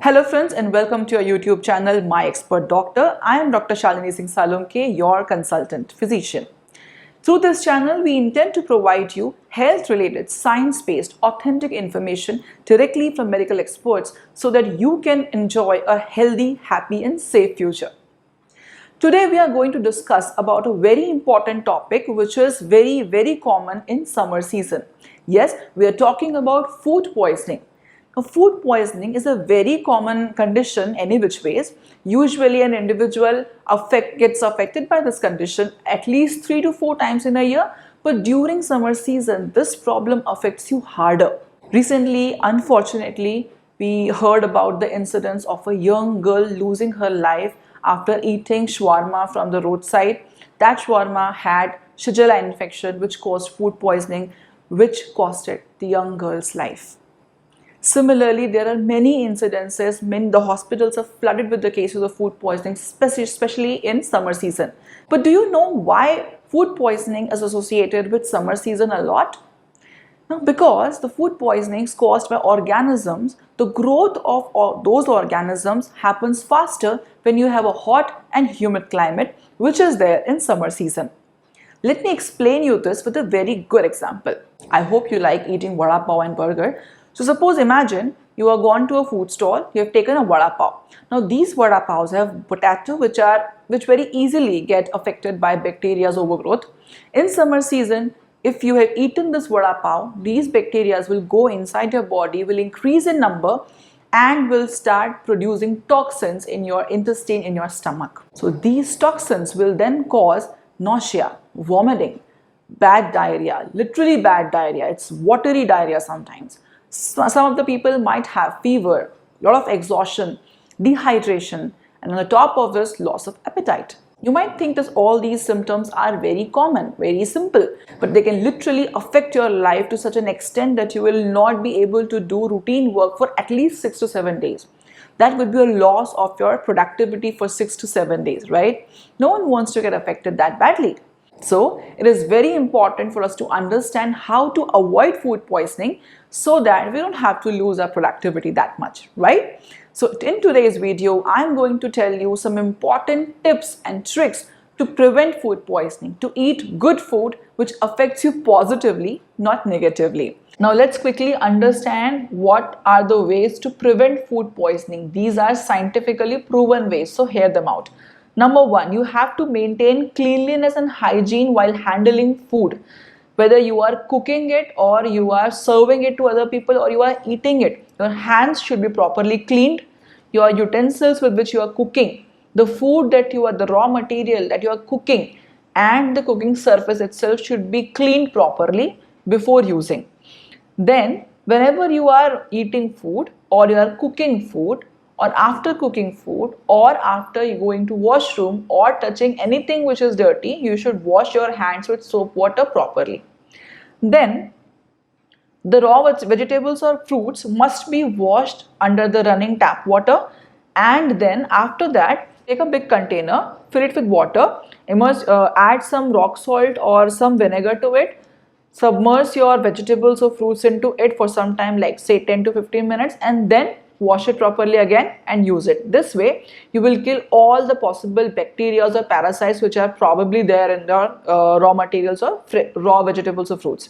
Hello friends and welcome to our YouTube channel My Expert Doctor. I am Dr. Shalini Singh Salunke, your consultant physician. Through this channel, we intend to provide you health-related, science-based, authentic information directly from medical experts so that you can enjoy a healthy, happy and safe future. Today we are going to discuss about a very important topic which is very common in summer season. Yes, we are talking about food poisoning. Now, food poisoning is a very common condition any which ways. Usually an individual gets affected by this condition at least 3 to 4 times in a year, but during summer season this problem affects you harder. Recently, unfortunately, we heard about the incidents of a young girl losing her life after eating shawarma from the roadside. That shawarma had Shigella infection which caused food poisoning, which costed the young girl's life. Similarly, there are many incidences. The hospitals are flooded with the cases of food poisoning, especially in summer season. But do you know why food poisoning is associated with summer season a lot? Now, because the food poisoning is caused by organisms, the growth of those organisms happens faster when you have a hot and humid climate, which is there in summer season. Let me explain you this with a very good example. I hope you like eating vada pav and burger. So suppose imagine you are gone to a food stall, you have taken a vada pav. Now these vada pavs have potato which very easily get affected by bacteria's overgrowth. In summer season, if you have eaten this vada pav, these bacteria will go inside your body, will increase in number and will start producing toxins in your intestine, in your stomach. So these toxins will then cause nausea, vomiting, bad diarrhea, literally bad diarrhea. It's watery diarrhea sometimes. Some of the people might have fever, lot of exhaustion, dehydration, and on the top of this, loss of appetite. You might think that all these symptoms are very common, very simple, but they can literally affect your life to such an extent that you will not be able to do routine work for at least 6 to 7 days. That would be a loss of your productivity for 6 to 7 days, right? No one wants to get affected that badly. So it is very important for us to understand how to avoid food poisoning so that we don't have to lose our productivity that much, right? So in today's video, I'm going to tell you some important tips and tricks to prevent food poisoning, to eat good food which affects you positively, not negatively. Now let's quickly understand what are the ways to prevent food poisoning. These are scientifically proven ways, so hear them out. Number one, you have to maintain cleanliness and hygiene while handling food. Whether you are cooking it or you are serving it to other people or you are eating it, your hands should be properly cleaned. Your utensils with which you are cooking, the food that the raw material that you are cooking and the cooking surface itself should be cleaned properly before using. Then, whenever you are eating food or you are cooking food, or after cooking food or after going to washroom or touching anything which is dirty, you should wash your hands with soap water properly. Then the raw vegetables or fruits must be washed under the running tap water, and then after that take a big container, fill it with water, add some rock salt or some vinegar to it, submerge your vegetables or fruits into it for some time, like say 10 to 15 minutes, and then wash it properly again and use it. This way you will kill all the possible bacteria or parasites which are probably there in the raw materials or raw vegetables or fruits.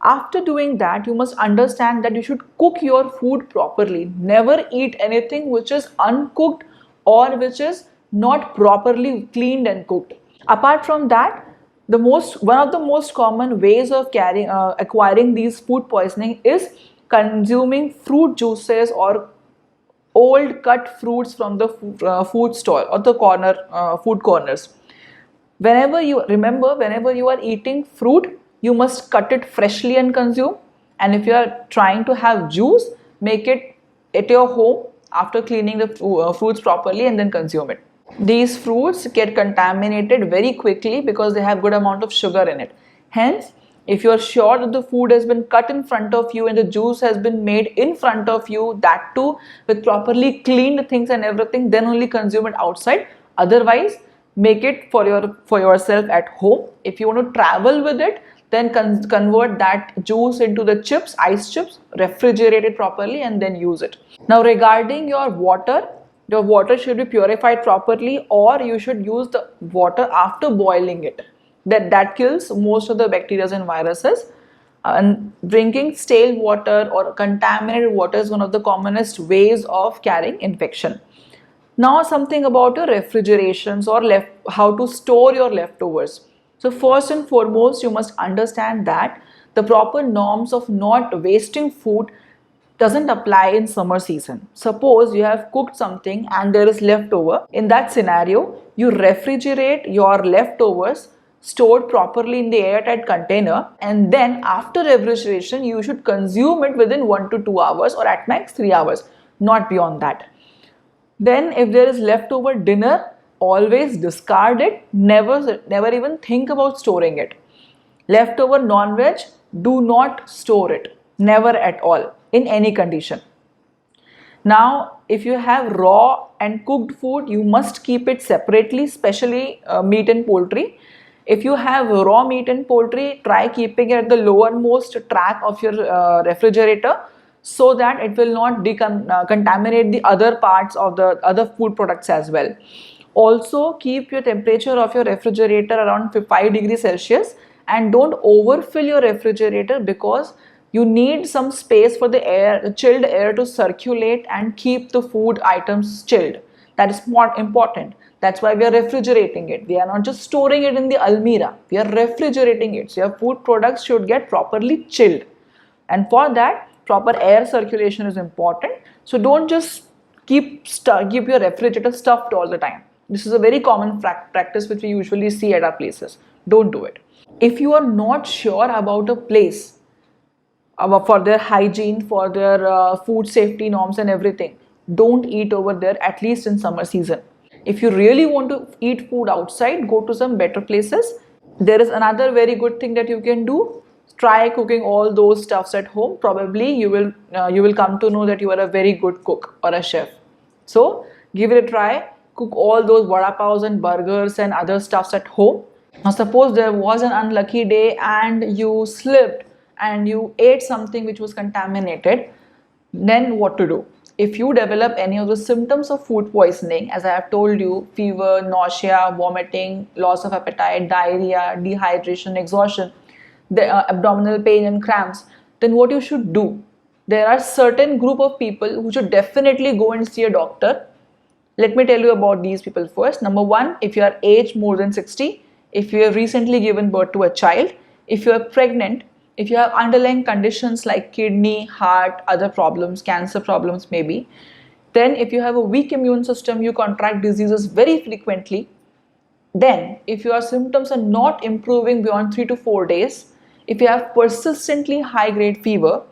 After doing that, you must understand that you should cook your food properly. Never eat anything which is uncooked or which is not properly cleaned and cooked. Apart from that, one of the most common ways of acquiring these food poisoning is consuming fruit juices or old cut fruits from the food stall or the food corners. Whenever you are eating fruit, you must cut it freshly and consume. And if you are trying to have juice, make it at your home after cleaning the fruits properly and then consume it. These fruits get contaminated very quickly because they have good amount of sugar in it. Hence, if you are sure that the food has been cut in front of you and the juice has been made in front of you, that too with properly cleaned things and everything, then only consume it outside. Otherwise, make it for yourself at home. If you want to travel with it, then convert that juice into the chips, ice chips, refrigerate it properly, and then use it. Now regarding your water should be purified properly, or you should use the water after boiling it. That kills most of the bacteria and viruses. And drinking stale water or contaminated water is one of the commonest ways of carrying infection. Now something about your refrigerations or how to store your leftovers. So first and foremost, you must understand that the proper norms of not wasting food doesn't apply in summer season. Suppose you have cooked something and there is leftover. In that scenario, you refrigerate your leftovers stored properly in the airtight container, and then after refrigeration you should consume it within 1 to 2 hours, or at max 3 hours, not beyond that. Then if there is leftover dinner, always discard it. Never even think about storing it. Leftover non-veg, do not store it. Never at all, in any condition. Now, if you have raw and cooked food, you must keep it separately, especially meat and poultry. If you have raw meat and poultry, try keeping it at the lowermost track of your refrigerator, so that it will not contaminate the other parts of the other food products as well. Also, keep your temperature of your refrigerator around 5 degrees Celsius, and don't overfill your refrigerator, because you need some space for the chilled air to circulate and keep the food items chilled. That is more important. That's why we are refrigerating it. We are not just storing it in the almirah. We are refrigerating it. So your food products should get properly chilled. And for that, proper air circulation is important. So don't just keep your refrigerator stuffed all the time. This is a very common practice which we usually see at our places. Don't do it. If you are not sure about a place, for their hygiene, for their food safety norms and everything, don't eat over there, at least in summer season. If you really want to eat food outside, go to some better places. There is another very good thing that you can do. Try cooking all those stuffs at home. Probably you will come to know that you are a very good cook or a chef. So give it a try. Cook all those vada pavs and burgers and other stuffs at home. Now suppose there was an unlucky day and you slipped and you ate something which was contaminated. Then what to do? If you develop any of the symptoms of food poisoning, as I have told you, fever, nausea, vomiting, loss of appetite, diarrhea, dehydration, exhaustion, abdominal pain and cramps, then what you should do? There are certain group of people who should definitely go and see a doctor. Let me tell you about these people first. Number one, if you are aged more than 60, if you have recently given birth to a child, if you are pregnant, if you have underlying conditions like kidney, heart, other problems, cancer problems maybe, then if you have a weak immune system, you contract diseases very frequently, then if your symptoms are not improving beyond 3 to 4 days, if you have persistently high grade fever,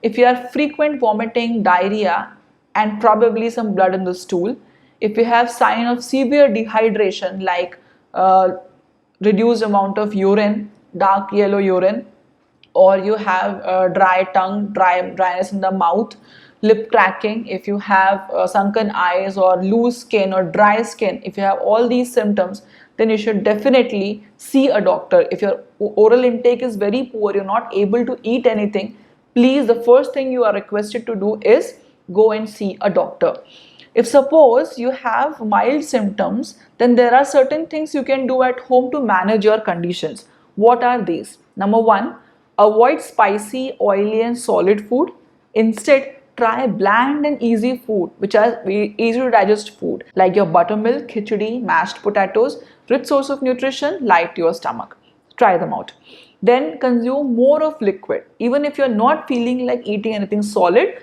if you have frequent vomiting, diarrhea and probably some blood in the stool, if you have sign of severe dehydration like reduced amount of urine, dark yellow urine, or you have dry tongue, dryness in the mouth, lip cracking, if you have sunken eyes or loose skin or dry skin, if you have all these symptoms, then you should definitely see a doctor. If your oral intake is very poor, you're not able to eat anything, please, the first thing you are requested to do is go and see a doctor. If suppose you have mild symptoms, then there are certain things you can do at home to manage your conditions. What are these? Number one, avoid spicy, oily and solid food. Instead, try bland and easy food, which are easy to digest food, like your buttermilk, khichdi, mashed potatoes, rich source of nutrition, light to your stomach. Try them out. Then consume more of liquid. Even if you're not feeling like eating anything solid,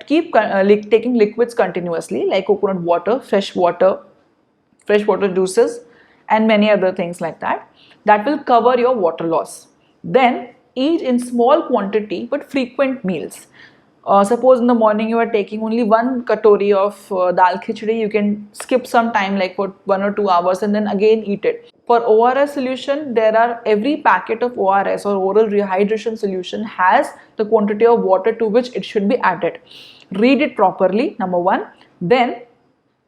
keep taking liquids continuously, like coconut water, fresh water juices and many other things like that. That will cover your water loss. Then eat in small quantity but frequent meals. Suppose in the morning you are taking only 1 katori of dal khichdi, you can skip some time like for 1 or 2 hours and then again eat it. For ORS solution, every packet of ORS or oral rehydration solution has the quantity of water to which it should be added. Read it properly, number one. Then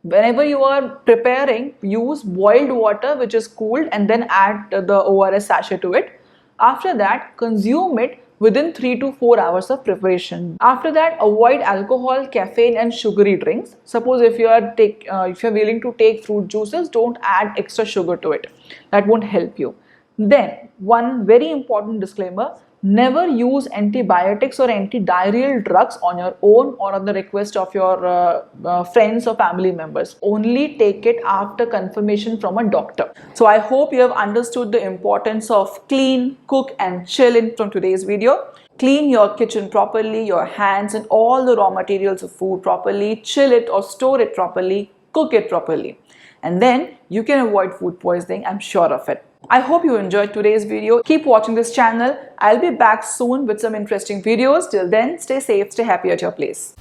whenever you are preparing, use boiled water which is cooled and then add the ORS sachet to it. After that, consume it within 3 to 4 hours of preparation. After that, avoid alcohol, caffeine and sugary drinks. Suppose if you are willing to take fruit juices, don't add extra sugar to it. That won't help you. Then, one very important disclaimer: never use antibiotics or antidiarrheal drugs on your own or on the request of your friends or family members. Only take it after confirmation from a doctor. So I hope you have understood the importance of clean, cook and chill from today's video. Clean your kitchen properly, your hands and all the raw materials of food properly, chill it or store it properly, cook it properly. And then you can avoid food poisoning, I'm sure of it. I hope you enjoyed today's video. Keep watching this channel. I'll be back soon with some interesting videos. Till then, stay safe, stay happy at your place.